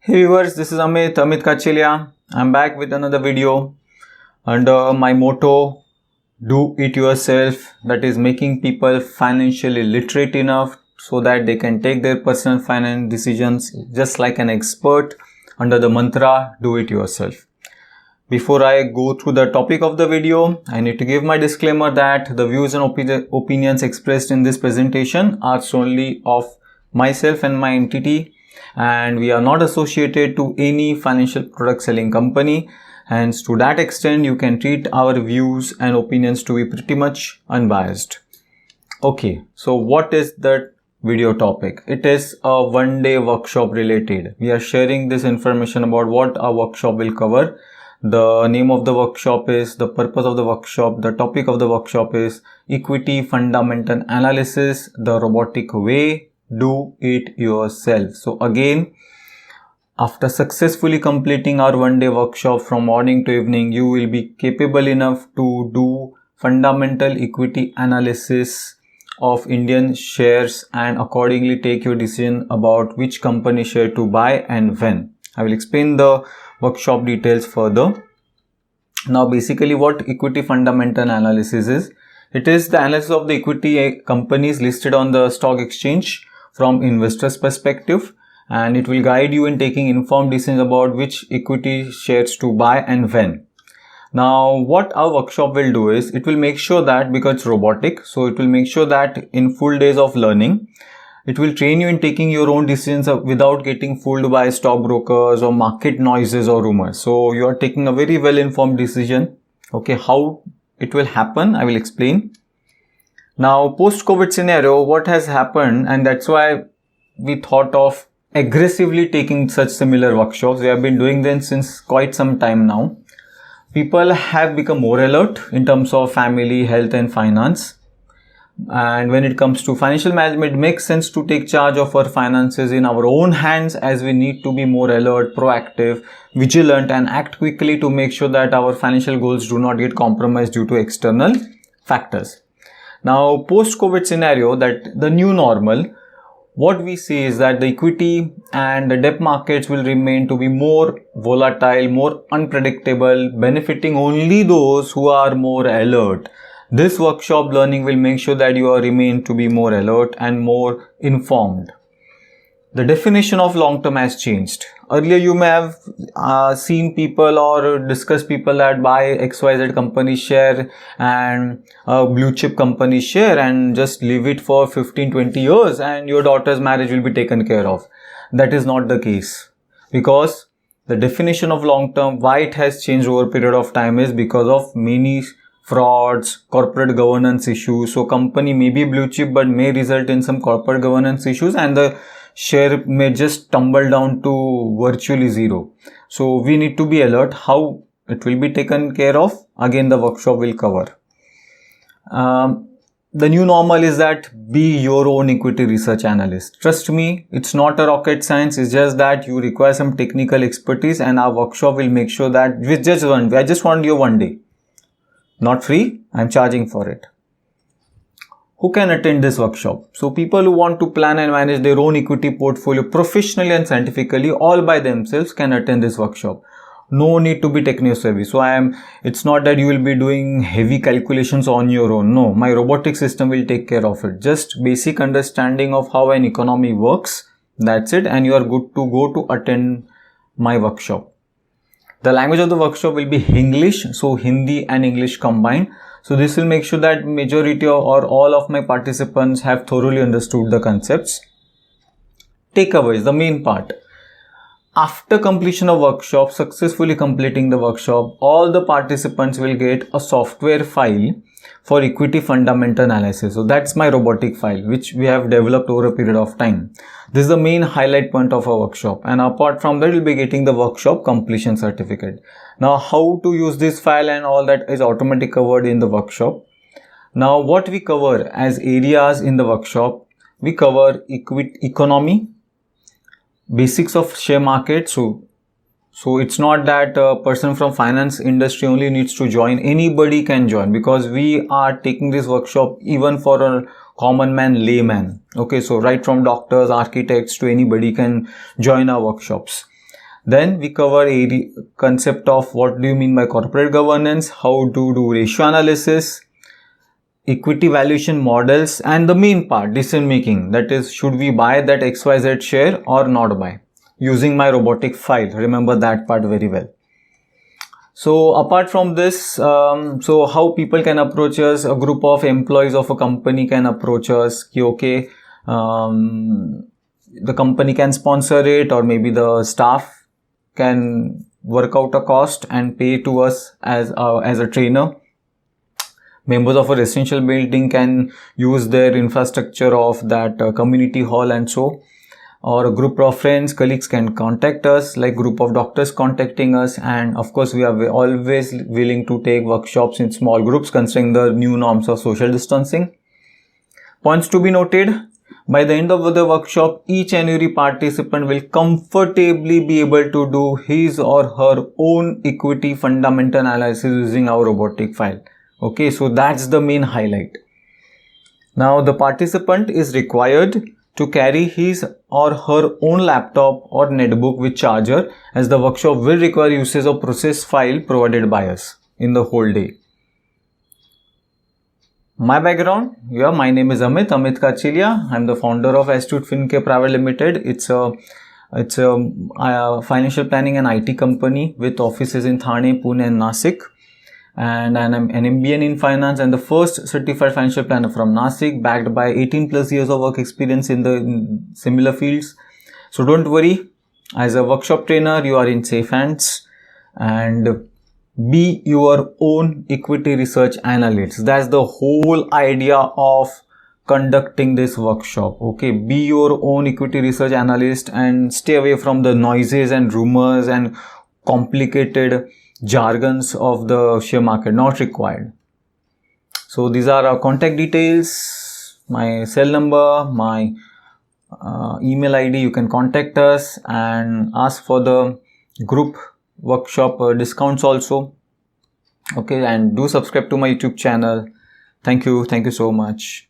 Hey viewers, this is Amit Kachelia. I'm back with another video under my motto, do it yourself, that is making people financially literate enough so that they can take their personal finance decisions just like an expert under the mantra, do it yourself. Before I go through the topic of the video, I need to give my disclaimer that the views and opinions expressed in this presentation are solely of myself and my entity, and we are not associated to any financial product selling company, and to that extent you can treat our views and opinions to be pretty much unbiased. Okay, so what is the video topic? It is a one-day workshop related. We are sharing this information about what our workshop will cover. The name of the workshop is, the purpose of the workshop, the topic of the workshop is equity fundamental analysis, the robotic way, do it yourself. So again, after successfully completing our one-day workshop from morning to evening, you will be capable enough to do fundamental equity analysis of Indian shares and accordingly take your decision about which company share to buy and when. I will explain the workshop details further. Now basically what equity fundamental analysis is, it is the analysis of the equity companies listed on the stock exchange from investors' perspective, and it will guide you in taking informed decisions about which equity shares to buy and when. Now what our workshop will do is, it will make sure that, because it's robotic, so it will make sure that in full days of learning, it will train you in taking your own decisions without getting fooled by stockbrokers or market noises or rumors. So you are taking a very well informed decision. Okay, how it will happen, I will explain. Now post-COVID scenario, what has happened, and that's why we thought of aggressively taking such similar workshops. We have been doing them since quite some time now. People have become more alert in terms of family, health and finance. And when it comes to financial management, it makes sense to take charge of our finances in our own hands, as we need to be more alert, proactive, vigilant and act quickly to make sure that our financial goals do not get compromised due to external factors. Now post-COVID scenario, that the new normal, what we see is that the equity and the debt markets will remain to be more volatile, more unpredictable, benefiting only those who are more alert. This workshop learning will make sure that you remain to be more alert and more informed. The definition of long term has changed. Earlier you may have seen people or discussed people that buy XYZ company share and a blue chip company share and just leave it for 15-20 years and your daughter's marriage will be taken care of. That is not the case, because the definition of long term, why it has changed over a period of time, is because of many frauds, corporate governance issues. So company may be blue chip but may result in some corporate governance issues and the share may just tumble down to virtually zero. So we need to be alert. How it will be taken care of, again the workshop will cover. The new normal is that be your own equity research analyst. Trust me, it's not a rocket science. It's just that you require some technical expertise, and our workshop will make sure that with just one day, I just want you one day. Not free, I'm charging for it. Who can attend this workshop? So people who want to plan and manage their own equity portfolio professionally and scientifically all by themselves can attend this workshop. No need to be techno savvy. So it's not that you will be doing heavy calculations on your own. No, my robotic system will take care of it. Just basic understanding of how an economy works. That's it. And you are good to go to attend my workshop. The language of the workshop will be English, so Hindi and English combined. So this will make sure that majority or all of my participants have thoroughly understood the concepts. Takeaways, the main part. After completion of workshop, successfully completing the workshop, all the participants will get a software file for equity fundamental analysis. So that's my robotic file, which we have developed over a period of time. This is the main highlight point of our workshop, and apart from that, you'll be getting the workshop completion certificate. Now how to use this file and all that is automatically covered in the workshop. Now what we cover as areas in the workshop, we cover economy, basics of share market. So it's not that a person from finance industry only needs to join. Anybody can join, because we are taking this workshop even for a common man, layman. Okay, so right from doctors, architects to anybody can join our workshops. Then we cover a concept of what do you mean by corporate governance, how to do ratio analysis, equity valuation models, and the main part, decision making, that is, should we buy that XYZ share or not buy, using my robotic file. Remember that part very well. So apart from this, so how people can approach us, a group of employees of a company can approach us, okay, the company can sponsor it, or maybe the staff can work out a cost and pay to us as a trainer. Members of a residential building can use their infrastructure of that community hall, and so, or a group of friends, colleagues can contact us, like group of doctors contacting us. And of course, we are always willing to take workshops in small groups considering the new norms of social distancing. Points to be noted: by the end of the workshop, each and every participant will comfortably be able to do his or her own equity fundamental analysis using our robotic file. Okay, so that's the main highlight. Now the participant is required to carry his or her own laptop or netbook with charger, as the workshop will require usage of process file provided by us in the whole day. My background, my name is Amit Kachilia. I'm the founder of Astute Fincare Private Limited. It's a financial planning and IT company with offices in Thane, Pune and Nasik. And I'm an MBA in finance and the first certified financial planner from Nasik, backed by 18 plus years of work experience in similar fields. So don't worry, as a workshop trainer, you are in safe hands, and be your own equity research analyst. That's the whole idea of conducting this workshop. Okay, be your own equity research analyst and stay away from the noises and rumors and complicated jargons of the share market. Not required. So these are our contact details, my cell number, my email ID. You can contact us and ask for the group workshop discounts also. Okay, and do subscribe to my YouTube channel. Thank you so much.